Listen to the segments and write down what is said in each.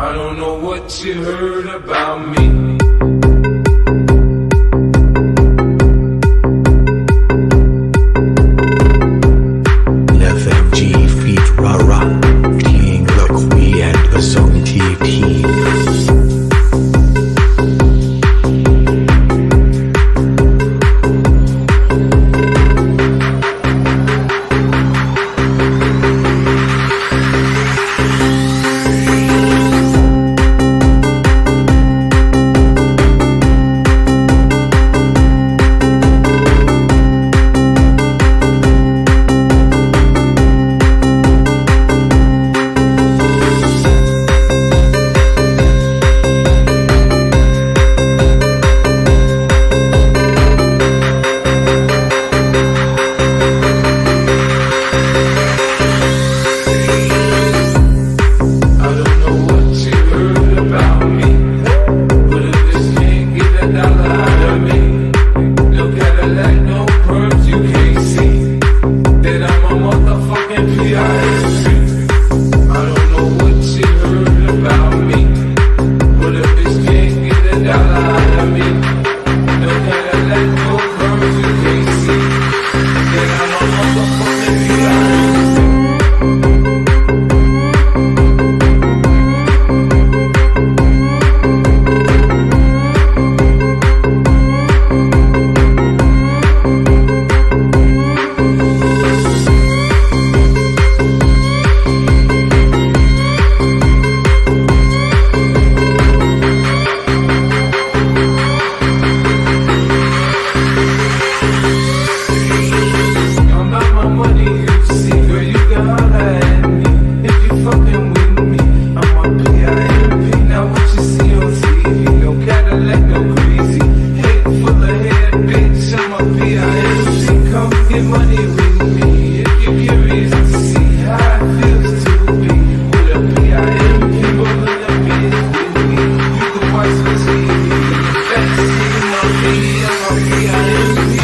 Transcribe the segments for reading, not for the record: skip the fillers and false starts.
I don't know what you heard about me. FMG feat Rara, King Loqui and the Song team.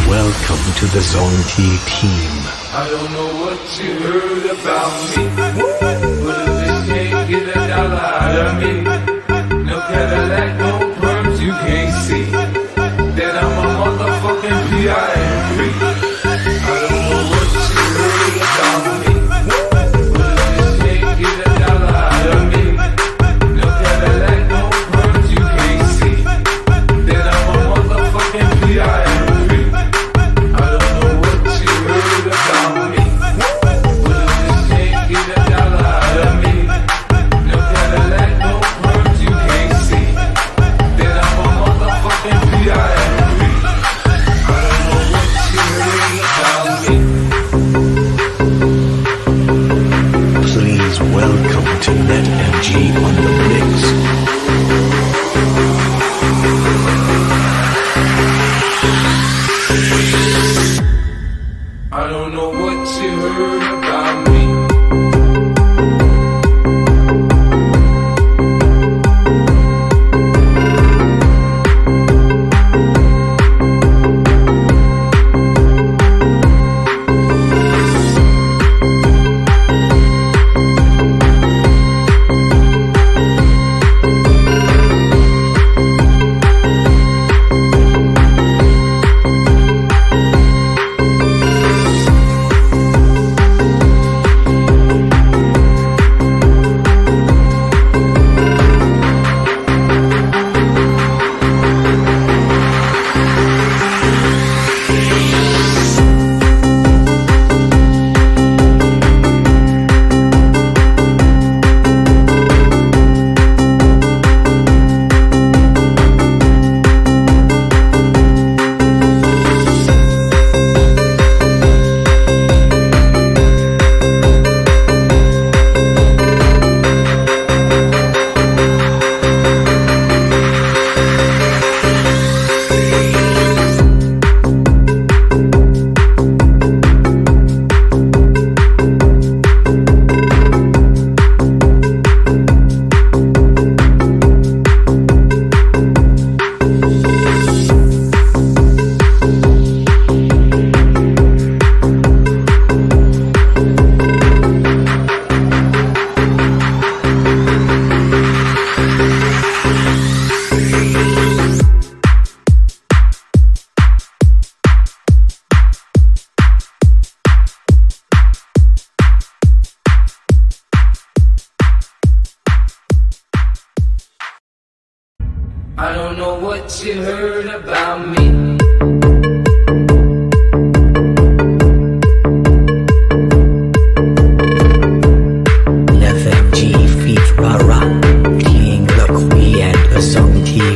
Welcome to the Zonky team. I don't know what you heard about me, but if this can't get $1 out of me, no Cadillac, no perms you can't see, then I'm a motherfucking P.I.M.P. I don't know what you heard about me, but if this can't get $1 out of me, no Cadillac, no perms you can't see, then I'm a motherfucking P.I.M.P. Welcome to NetMG on the mix. I don't know what you heard about me. I don't know what you heard about me. FMG feat. Rara King the Queen and the Song Team.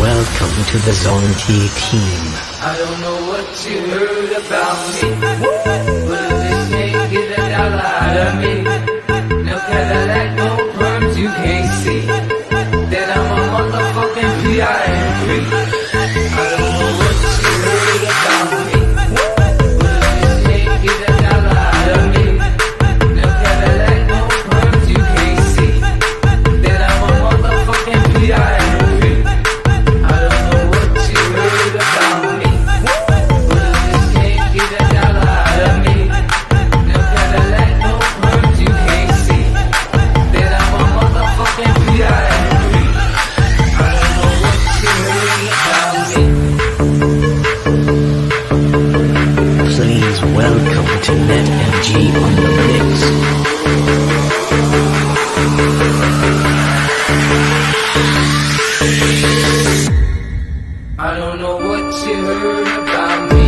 Welcome to the Zone T team. I don't know what you heard about me, but if this can't get a dollar out of me, no Cadillac, no perms you can't see, then I'm a motherfucking PIMP. I don't know what you heard about me, but if this can't get a dollar out of me, no Cadillac, no perms you can't see, then I'm a motherfucking PIMP. Welcome to NetMG on the mix. I don't know what you heard about me.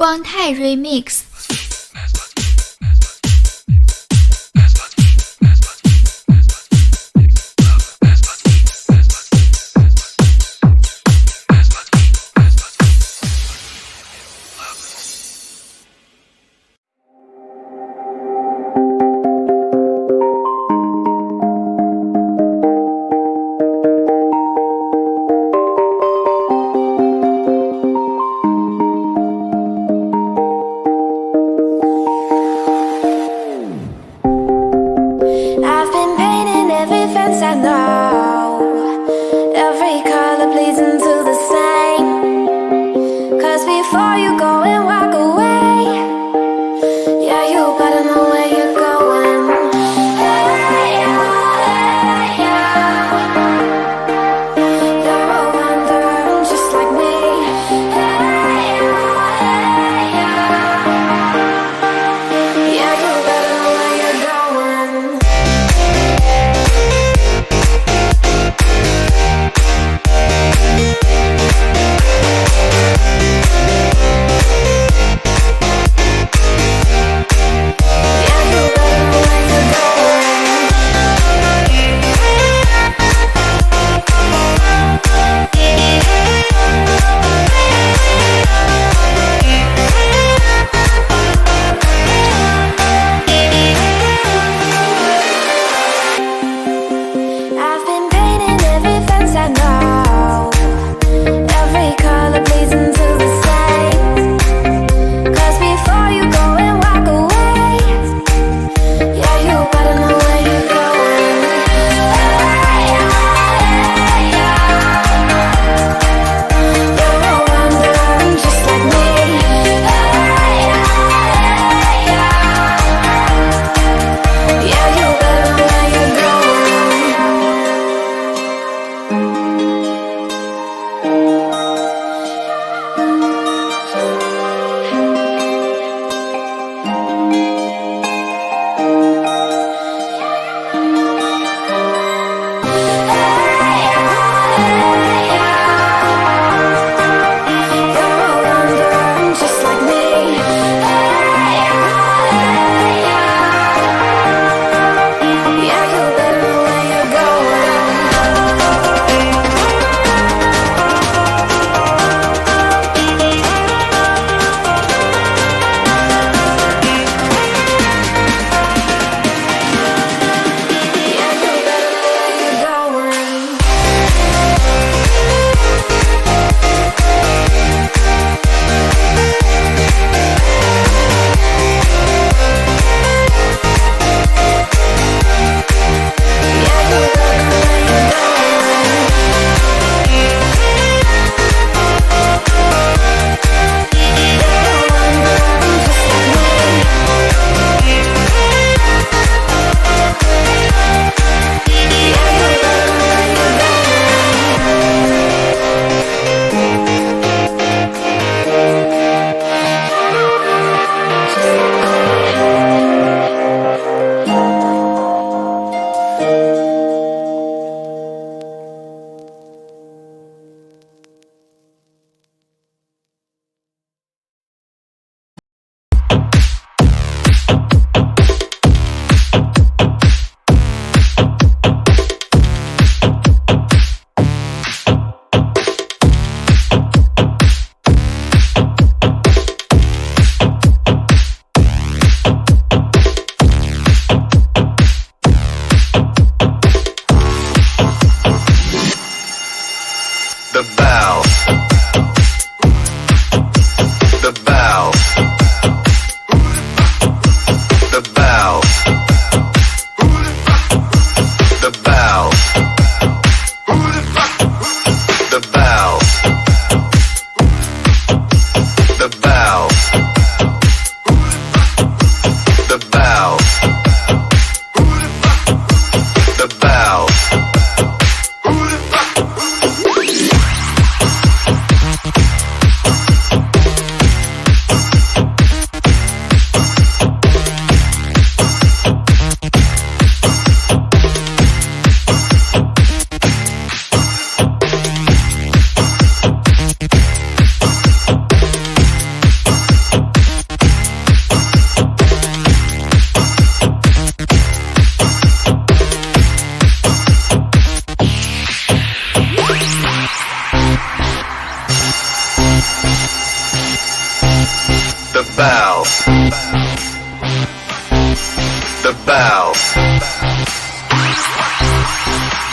光泰 Remix。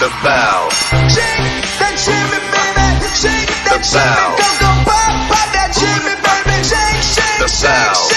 The bell. Shake that shimmy, baby. Shake that The shimmy. bell. Go, go, pop, pop that shimmy, baby. Shake, shake, The shake, bell. shake.